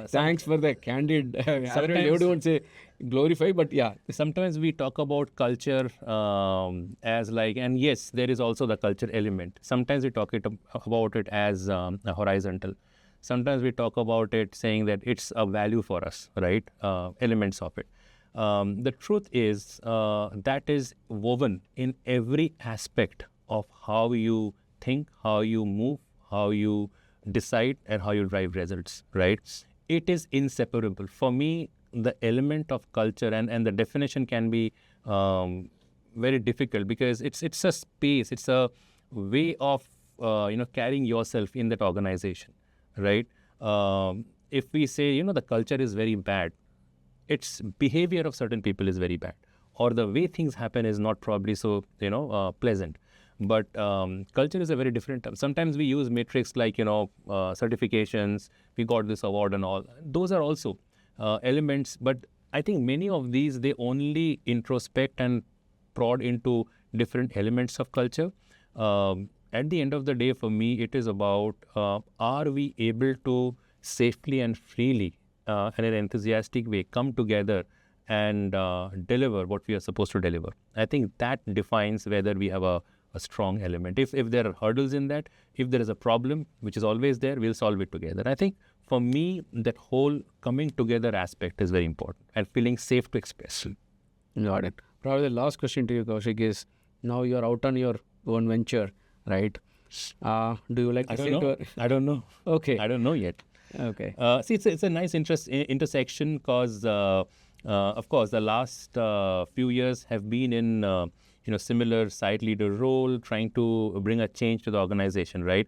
Thanks for the candid, otherwise everyone would say glorify, but yeah. Sometimes we talk about culture as like, and yes, there is also the culture element. Sometimes we talk about it as a horizontal. Sometimes we talk about it saying that it's a value for us, right? Elements of it. The truth is that is woven in every aspect of how you think, how you move, how you decide, and how you drive results, right? It is inseparable. For me, the element of culture and the definition can be very difficult, because it's a space, it's a way of carrying yourself in that organization, right? If we say the culture is very bad, its behavior of certain people is very bad, or the way things happen is not probably so pleasant. But culture is a very different term. Sometimes we use metrics like certifications, we got this award and all. Those are also elements, but I think many of these, they only introspect and prod into different elements of culture. At the end of the day, for me, it is about are we able to safely and freely in an enthusiastic way come together and deliver what we are supposed to deliver. I think that defines whether we have a strong element. If there are hurdles in that, if there is a problem, which is always there, we'll solve it together. I think for me, that whole coming together aspect is very important, and feeling safe to express. Got it. Probably the last question to you, Kaushik, is now you're out on your own venture, right? Do you like to say I don't know. Okay. I don't know yet. Okay. See, it's a nice intersection, because of course the last few years have been in similar site leader role, trying to bring a change to the organization, right?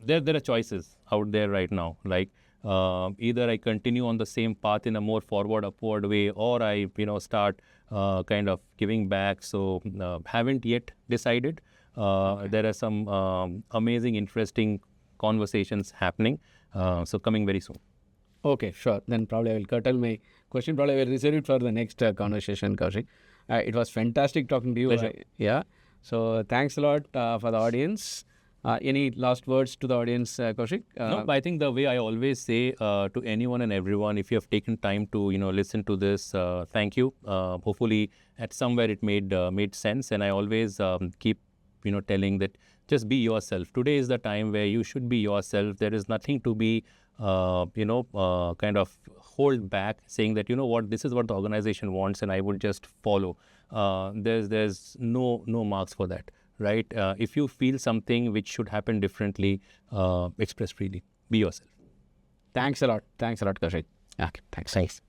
There are choices out there right now, like either I continue on the same path in a more upward way, or I start kind of giving back. So haven't yet decided. There are some amazing, interesting conversations happening, so coming very soon. Okay, sure. Then probably I will curtail my question. Probably I will reserve it for the next conversation, Kaushik. It was fantastic talking to you. Pleasure. Yeah. So thanks a lot for the audience. Any last words to the audience, Kaushik? No, but I think the way I always say to anyone and everyone, if you have taken time to listen to this, thank you. Hopefully, at somewhere it made sense, and I always keep telling that just be yourself. Today is the time where you should be yourself. There is nothing to be kind of hold back, saying that what, this is what the organization wants and I would just follow. There's no marks for that, right? If you feel something which should happen differently, express freely. Be yourself. Thanks a lot. Thanks a lot, Kaushik. Okay, thanks.